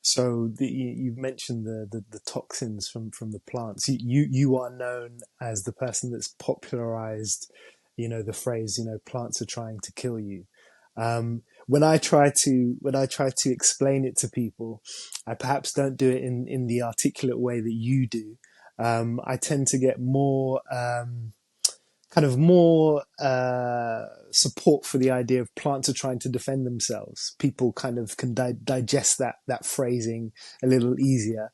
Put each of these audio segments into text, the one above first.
So you've mentioned the toxins from the plants. You are known as the person that's popularized, the phrase, plants are trying to kill you. When I try to explain it to people, I perhaps don't do it in the articulate way that you do. I tend to get more support for the idea of plants are trying to defend themselves. People kind of can digest that phrasing a little easier.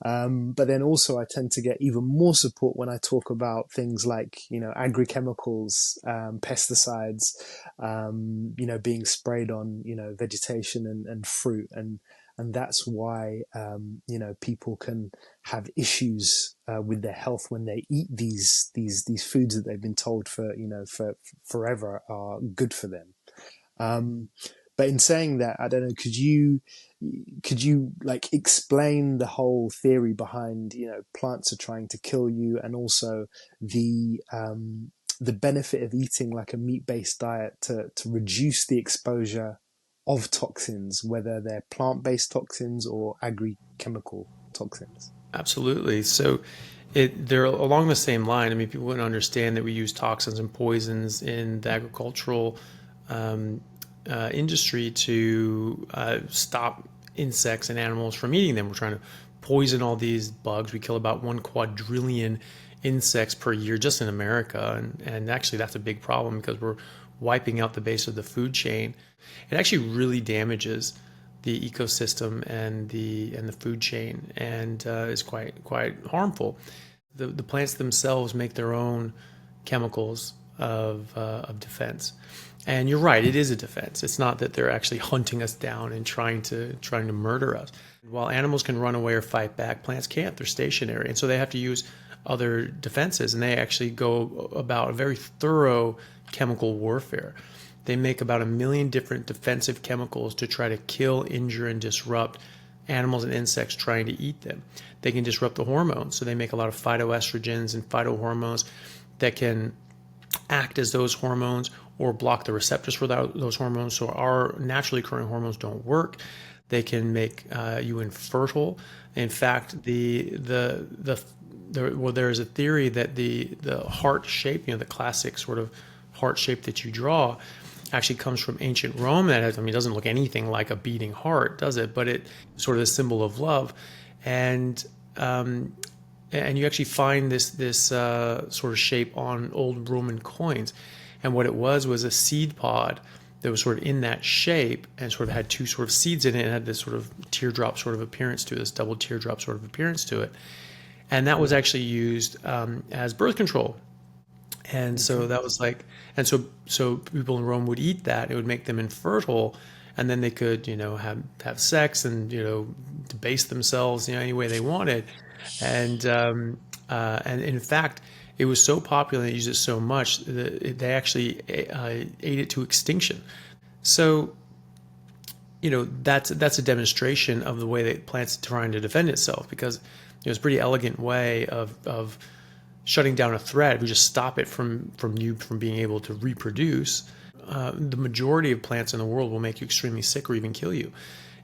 But then also I tend to get even more support when I talk about things like, agrochemicals, pesticides, being sprayed on, vegetation and fruit. And that's why, people can have issues with their health when they eat these foods that they've been told for forever are good for them. Um, but in saying that, I don't know, could you like explain the whole theory behind plants are trying to kill you, and also the benefit of eating like a meat-based diet to reduce the exposure of toxins, whether they're plant-based toxins or agri-chemical toxins? Absolutely. So they're along the same line. I mean, people wouldn't understand that we use toxins and poisons in the agricultural um, industry to stop insects and animals from eating them. We're trying to poison all these bugs. We kill about 1 quadrillion insects per year just in America. And actually, that's a big problem because we're wiping out the base of the food chain. It actually really damages the ecosystem and the food chain, and is quite harmful. The plants themselves make their own chemicals of defense, and you're right, it is a defense. It's not that they're actually hunting us down and trying to murder us. While animals can run away or fight back, plants can't. They're stationary, and so they have to use other defenses, and they actually go about a very thorough chemical warfare. They make about 1 million different defensive chemicals to try to kill, injure, and disrupt animals and insects trying to eat them. They can disrupt the hormones, so they make a lot of phytoestrogens and phytohormones that can act as those hormones or block the receptors for those hormones, so our naturally occurring hormones don't work. They can make you infertile. In fact, well, there is a theory that the heart shape, the classic sort of heart shape that you draw, actually comes from ancient Rome. That has, I mean, it doesn't look anything like a beating heart, does it? But it's sort of a symbol of love, and um, and you actually find this sort of shape on old Roman coins. And what it was a seed pod that was sort of in that shape and sort of had two sort of seeds in it and had this sort of teardrop sort of appearance to it, this double teardrop sort of appearance to it. And that was actually used as birth control. And so Okay. that was like, and so people in Rome would eat that. It would make them infertile, and then they could, have sex and debase themselves, any way they wanted. And in fact, it was so popular, they used it so much that they actually ate it to extinction. So that's a demonstration of the way that plants are trying to defend itself, because it's a pretty elegant way of shutting down a threat. We just stop it from you from being able to reproduce. The majority of plants in the world will make you extremely sick or even kill you.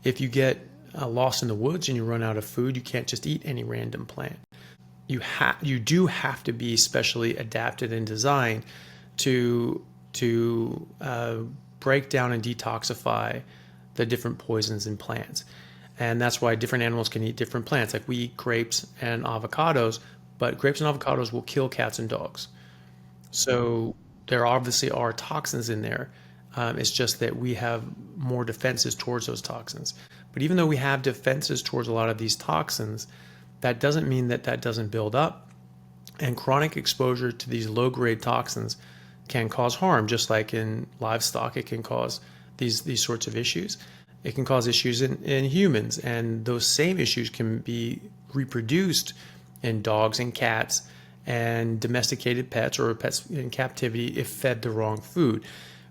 If you get lost in the woods and you run out of food, you can't just eat any random plant. You do have to be specially adapted and designed to break down and detoxify the different poisons in plants. And that's why different animals can eat different plants. Like we eat grapes and avocados, but grapes and avocados will kill cats and dogs. So there obviously are toxins in there. It's just that we have more defenses towards those toxins. But even though we have defenses towards a lot of these toxins, that doesn't mean that that doesn't build up. And chronic exposure to these low-grade toxins can cause harm, just like in livestock, it can cause these sorts of issues. It can cause issues in humans, and those same issues can be reproduced in dogs and cats and domesticated pets or pets in captivity if fed the wrong food.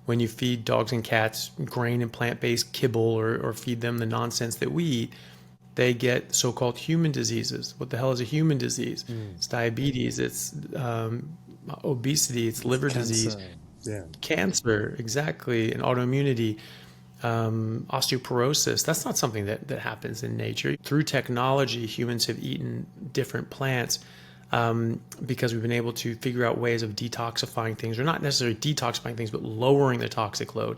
When you feed dogs and cats grain and plant-based kibble, or feed them the nonsense that we eat, they get so-called human diseases. What the hell is a human disease? Mm. It's diabetes, it's obesity, it's liver disease, Cancer. Yeah. cancer, exactly, and autoimmunity. osteoporosis. That's not something that happens in nature. Through technology, humans have eaten different plants because we've been able to figure out ways of detoxifying things, or not necessarily detoxifying things, but lowering the toxic load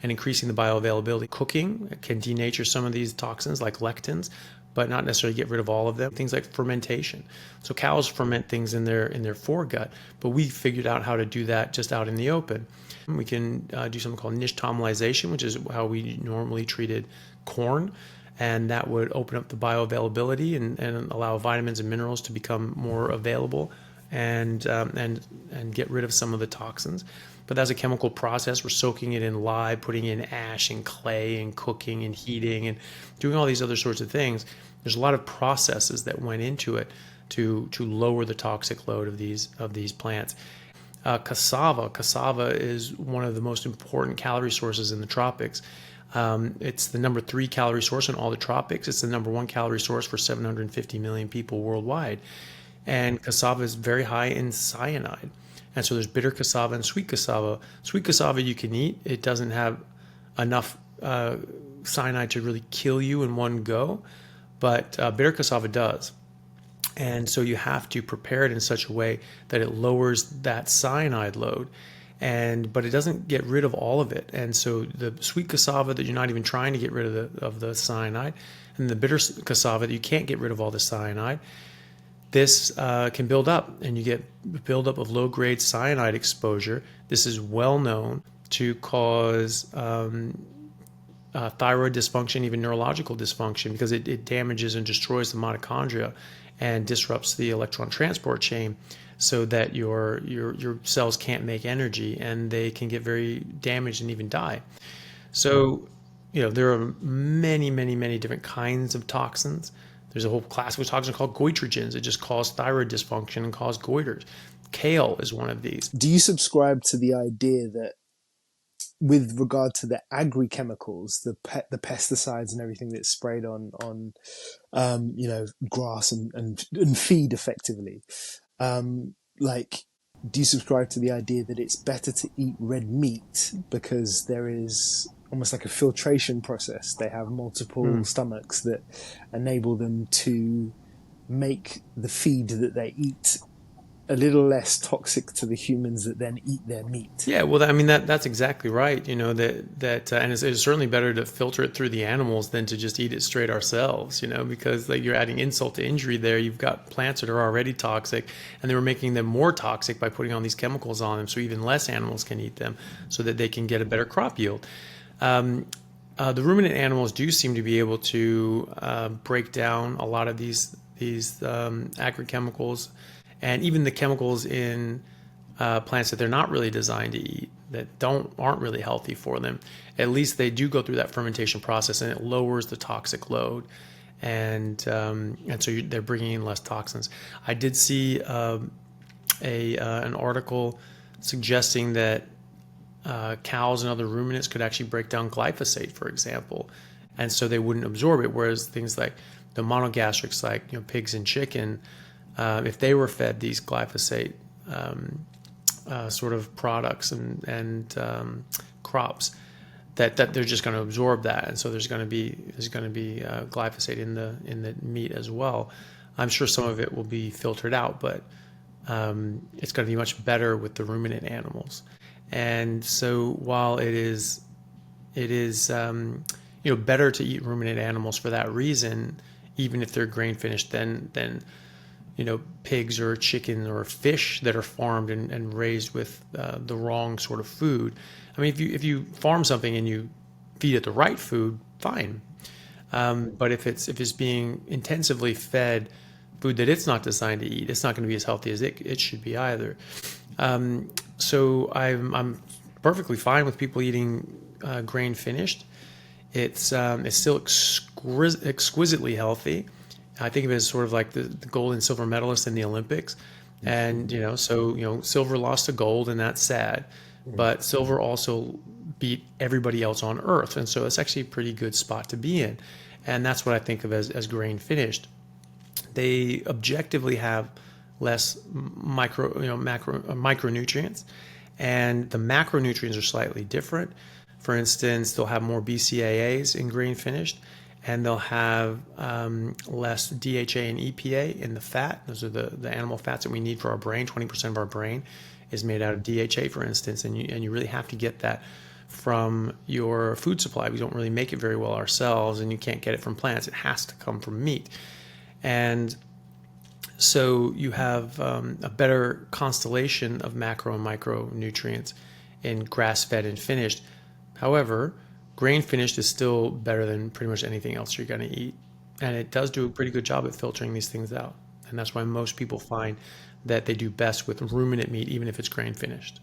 and increasing the bioavailability. Cooking can denature some of these toxins like lectins, but not necessarily get rid of all of them. Things like fermentation. So cows ferment things in their foregut, but we figured out how to do that just out in the open. We can do something called nixtamalization, which is how we normally treated corn, and that would open up the bioavailability and allow vitamins and minerals to become more available and get rid of some of the toxins. But that's a chemical process. We're soaking it in lye, putting in ash and clay and cooking and heating and doing all these other sorts of things. There's a lot of processes that went into it to lower the toxic load of these plants. Cassava is one of the most important calorie sources in the tropics. It's the number 3 calorie source in all the tropics. It's the number 1 calorie source for 750 million people worldwide. And cassava is very high in cyanide. And so there's bitter cassava and sweet cassava. Sweet cassava you can eat. It doesn't have enough cyanide to really kill you in one go, but bitter cassava does. And so you have to prepare it in such a way that it lowers that cyanide load. But it doesn't get rid of all of it. And so the sweet cassava that you're not even trying to get rid of the cyanide, and the bitter cassava that you can't get rid of all the cyanide, this can build up, and you get buildup of low-grade cyanide exposure. This is well known to cause thyroid dysfunction, even neurological dysfunction, because it damages and destroys the mitochondria and disrupts the electron transport chain, so that your cells can't make energy and they can get very damaged and even die. So, there are many, many, many different kinds of toxins. There's a whole class of toxins called goitrogens that just cause thyroid dysfunction and cause goiters. Kale is one of these. Do you subscribe to the idea that with regard to the agri-chemicals, the pesticides and everything that's sprayed on grass and feed effectively, do you subscribe to the idea that it's better to eat red meat because there is almost like a filtration process? They have multiple stomachs that enable them to make the feed that they eat a little less toxic to the humans that then eat their meat. Yeah, well, I mean that's exactly right. And it's certainly better to filter it through the animals than to just eat it straight ourselves. Because you're adding insult to injury there. You've got plants that are already toxic, and they were making them more toxic by putting all these chemicals on them, so even less animals can eat them, so that they can get a better crop yield. The ruminant animals do seem to be able to break down a lot of these agrochemicals. And even the chemicals in plants that they're not really designed to eat, that aren't really healthy for them, at least they do go through that fermentation process, and it lowers the toxic load, and so they're bringing in less toxins. I did see an article suggesting that cows and other ruminants could actually break down glyphosate, for example, and so they wouldn't absorb it. Whereas things like the monogastrics, like pigs and chicken, if they were fed these glyphosate sort of products and crops, that they're just going to absorb that, and so there's going to be glyphosate in the meat as well. I'm sure some of it will be filtered out, but it's going to be much better with the ruminant animals. And so while it is better to eat ruminant animals for that reason, even if they're grain finished, than pigs or chicken or fish that are farmed and raised with the wrong sort of food. I mean, if you farm something and you feed it the right food, fine. But if it's being intensively fed food that it's not designed to eat, it's not going to be as healthy as it should be either. So I'm perfectly fine with people eating grain finished. It's still exquisitely healthy. I think of it as sort of like the gold and silver medalists in the Olympics. And, silver lost to gold, and that's sad. But silver also beat everybody else on earth. And so it's actually a pretty good spot to be in. And that's what I think of as grain finished. They objectively have less micronutrients, and the macronutrients are slightly different. For instance, they'll have more BCAAs in grain finished, and they'll have less DHA and EPA in the fat. Those are the animal fats that we need for our brain. 20% of our brain is made out of DHA, for instance, and you really have to get that from your food supply. We don't really make it very well ourselves, and you can't get it from plants. It has to come from meat. And so you have a better constellation of macro and micronutrients in grass-fed and finished. However, grain finished is still better than pretty much anything else you're going to eat. And it does do a pretty good job at filtering these things out. And that's why most people find that they do best with ruminant meat, even if it's grain finished.